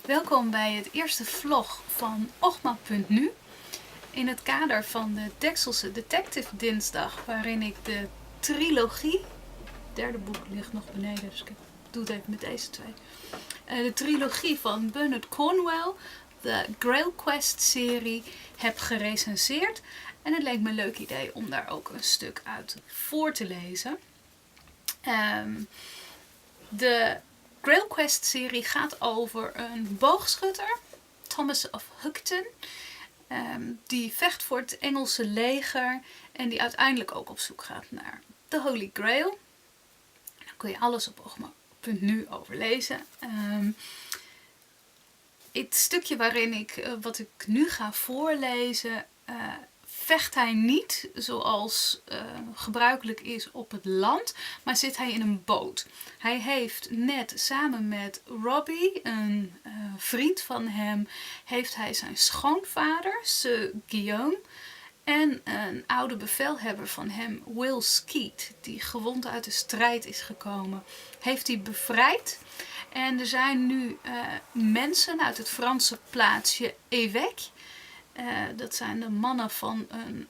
Welkom bij het eerste vlog van Ogma.nu. In het kader van de Dekselse Detective Dinsdag, waarin ik de trilogie, het derde boek ligt nog beneden, dus ik doe het even met deze twee. De trilogie van Cornwell, de Grail Quest serie, heb gerecenseerd. En het leek me een leuk idee om daar ook een stuk uit voor te lezen. De Grail Quest serie gaat over een boogschutter, Thomas of Houghton, die vecht voor het Engelse leger en die uiteindelijk ook op zoek gaat naar de Holy Grail. Daar kun je alles op Ogma.nu over lezen. Het stukje wat ik nu ga voorlezen, vecht hij niet zoals gebruikelijk is op het land, maar zit hij in een boot. Hij heeft net samen met Robbie, een vriend van hem, heeft hij zijn schoonvader, Sir Guillaume, en een oude bevelhebber van hem, Will Skeet, die gewond uit de strijd is gekomen, heeft hij bevrijd. En er zijn nu mensen uit het Franse plaatsje Évêque. Dat zijn de mannen van een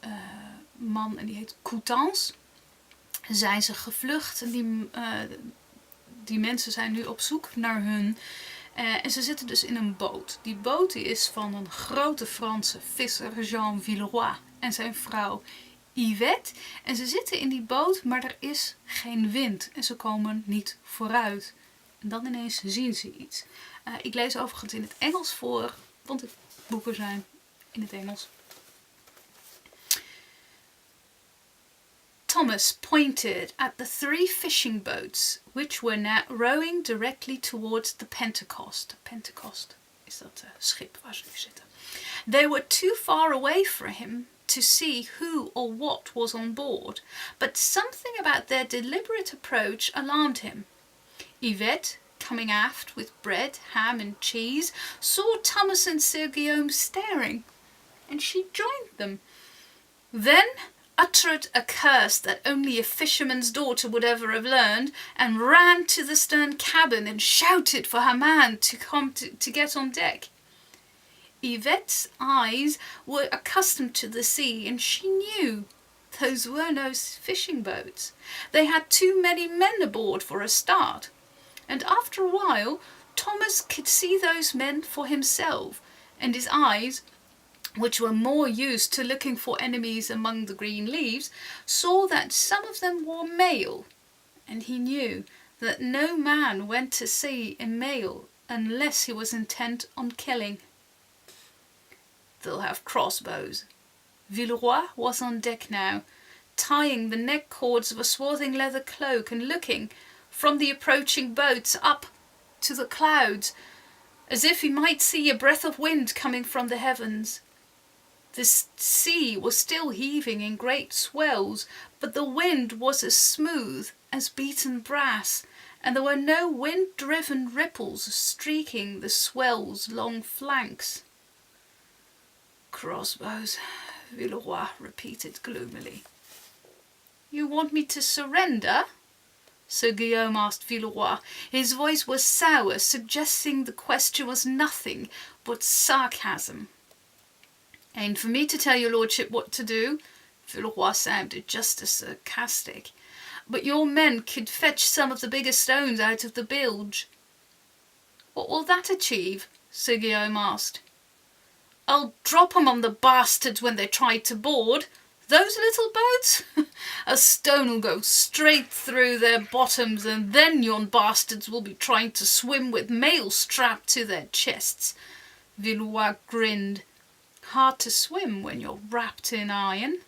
man en die heet Coutances. Zijn ze gevlucht en die mensen zijn nu op zoek naar hun. En ze zitten dus in een boot. Die boot is van een grote Franse visser, Jean Villeroy, en zijn vrouw Yvette. En ze zitten in die boot, maar er is geen wind en ze komen niet vooruit. En dan ineens zien ze iets. Ik lees overigens in het Engels voor, want de boeken zijn in het Engels. Thomas pointed at the 3 fishing boats, which were now rowing directly towards the Pentecost. Pentecost is dat schip waar ze nu zitten. They were too far away for him to see who or what was on board, but something about their deliberate approach alarmed him. Yvette, coming aft with bread, ham and cheese, saw Thomas and Sir Guillaume staring, and she joined them. Then uttered a curse that only a fisherman's daughter would ever have learned, and ran to the stern cabin and shouted for her man to come to get on deck. Yvette's eyes were accustomed to the sea, and she knew those were no fishing boats. They had too many men aboard for a start. And after a while, Thomas could see those men for himself, and his eyes, which were more used to looking for enemies among the green leaves, saw that some of them wore mail, and he knew that no man went to sea in mail unless he was intent on killing. They'll have crossbows. Villeroy was on deck now, tying the neck cords of a swathing leather cloak and looking from the approaching boats up to the clouds, as if he might see a breath of wind coming from the heavens. The sea was still heaving in great swells, but the wind was as smooth as beaten brass, and there were no wind-driven ripples streaking the swell's long flanks. Crossbows, Villeroy repeated gloomily. You want me to surrender? Sir Guillaume asked Villeroy. His voice was sour, suggesting the question was nothing but sarcasm. Ain't for me to tell your lordship what to do. Villeroy sounded just as sarcastic. But your men could fetch some of the bigger stones out of the bilge. What will that achieve? Sir Guillaume asked. I'll drop 'em on the bastards when they try to board. Those little boats? A stone will go straight through their bottoms, and then yon bastards will be trying to swim with mail strapped to their chests. Villeroy grinned. Hard to swim when you're wrapped in iron.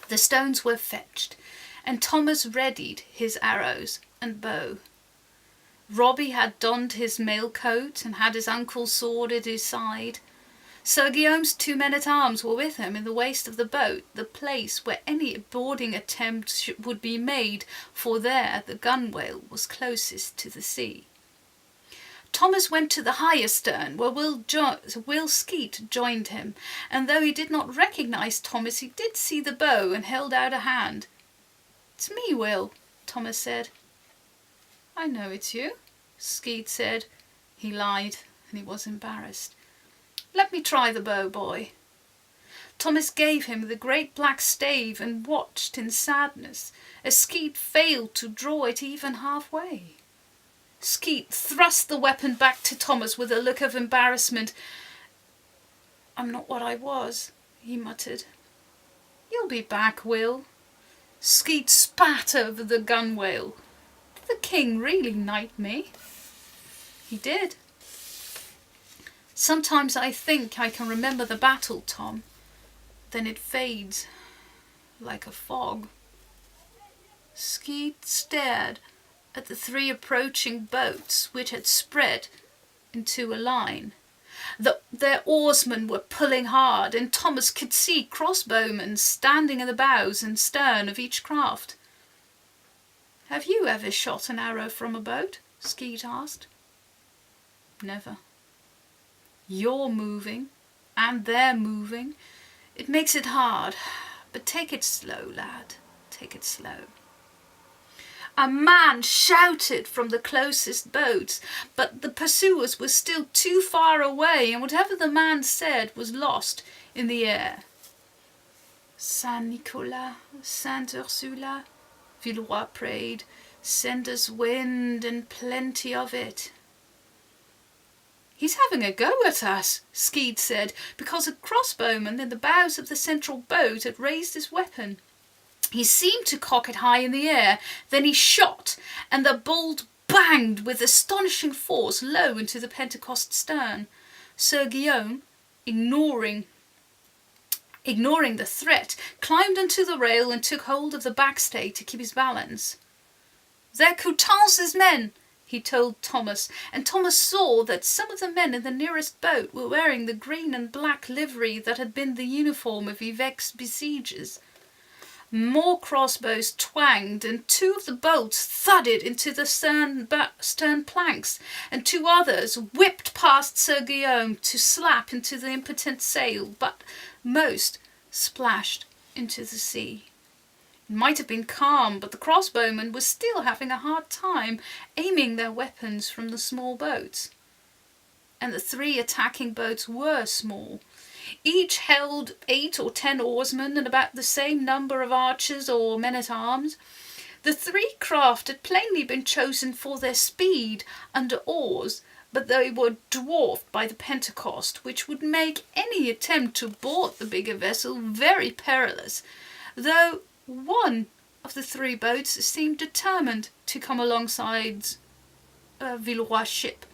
The stones were fetched, and Thomas readied his arrows and bow. Robbie had donned his mail coat and had his uncle's sword at his side. Sir Guillaume's 2 men-at-arms were with him in the waist of the boat, the place where any boarding attempt would be made, for there the gunwale was closest to the sea. Thomas went to the higher stern, where Will Skeet joined him, and though he did not recognise Thomas, he did see the bow and held out a hand. It's me, Will, Thomas said. I know it's you, Skeet said. He lied, and he was embarrassed. "Let me try the bow, boy." Thomas gave him the great black stave and watched in sadness as Skeet failed to draw it even halfway. Skeet thrust the weapon back to Thomas with a look of embarrassment. "I'm not what I was," he muttered. "You'll be back, Will." Skeet spat over the gunwale. "Did the king really knight me?" "He did." "Sometimes I think I can remember the battle, Tom. Then it fades like a fog." Skeet stared at the 3 approaching boats which had spread into a line. Their oarsmen were pulling hard, and Thomas could see crossbowmen standing in the bows and stern of each craft. "Have you ever shot an arrow from a boat?" Skeet asked. "Never." "You're moving, and they're moving. It makes it hard, but take it slow, lad, take it slow." A man shouted from the closest boats, but the pursuers were still too far away, and whatever the man said was lost in the air. "Saint Nicolas, Saint Ursula," Villeroy prayed, "send us wind and plenty of it." "He's having a go at us," Skeet said, because a crossbowman in the bows of the central boat had raised his weapon. He seemed to cock it high in the air, then he shot, and the bolt banged with astonishing force low into the Pentecost stern. Sir Guillaume, ignoring the threat, climbed onto the rail and took hold of the backstay to keep his balance. "They're Coutance's men," he told Thomas, and Thomas saw that some of the men in the nearest boat were wearing the green and black livery that had been the uniform of Yves's besiegers. More crossbows twanged, and 2 of the bolts thudded into the stern planks, and 2 others whipped past Sir Guillaume to slap into the impotent sail, but most splashed into the sea. It might have been calm, but the crossbowmen were still having a hard time aiming their weapons from the small boats. And the 3 attacking boats were small. Each held 8 or 10 oarsmen and about the same number of archers or men-at-arms. The 3 craft had plainly been chosen for their speed under oars, but they were dwarfed by the Pentecost, which would make any attempt to board the bigger vessel very perilous, though one of the 3 boats seemed determined to come alongside Villeroy's ship.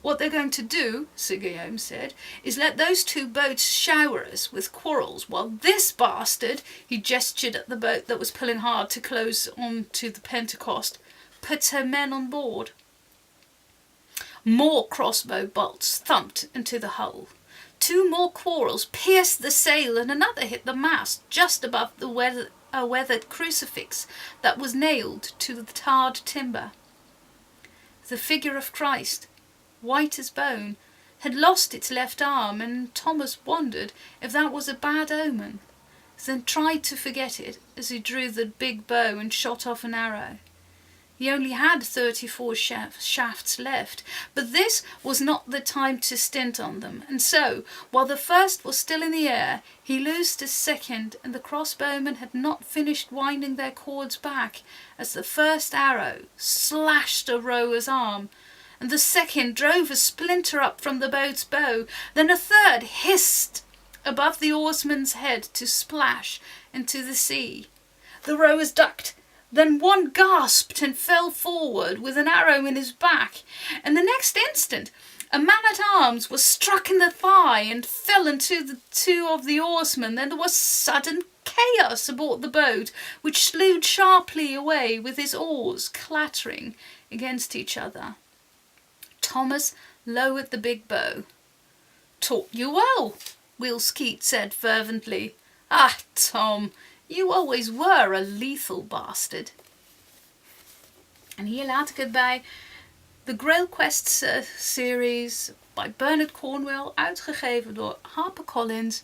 "What they're going to do," Sir Guillaume said, "is let those 2 boats shower us with quarrels, while this bastard," he gestured at the boat that was pulling hard to close on to the Pentecost, "puts her men on board." More crossbow bolts thumped into the hull. 2 more quarrels pierced the sail, and another hit the mast just above a weathered crucifix that was nailed to the tarred timber. The figure of Christ, white as bone, had lost its left arm, and Thomas wondered if that was a bad omen, then tried to forget it as he drew the big bow and shot off an arrow. He only had 34 shafts left, but this was not the time to stint on them, and so, while the first was still in the air, he loosed his second, and the crossbowmen had not finished winding their cords back as the first arrow slashed a rower's arm, and the second drove a splinter up from the boat's bow. Then a third hissed above the oarsman's head to splash into the sea. The rowers ducked. Then one gasped and fell forward with an arrow in his back, and the next instant a man-at-arms was struck in the thigh and fell into the 2 of the oarsmen. Then there was sudden chaos aboard the boat, which slewed sharply away with his oars clattering against each other. Thomas lowered the big bow. "Taught you well," Will Skeet said fervently. "Ah, Tom, you always were a lethal bastard." En hier laat ik het bij de Grail Quest series bij Bernard Cornwell, uitgegeven door HarperCollins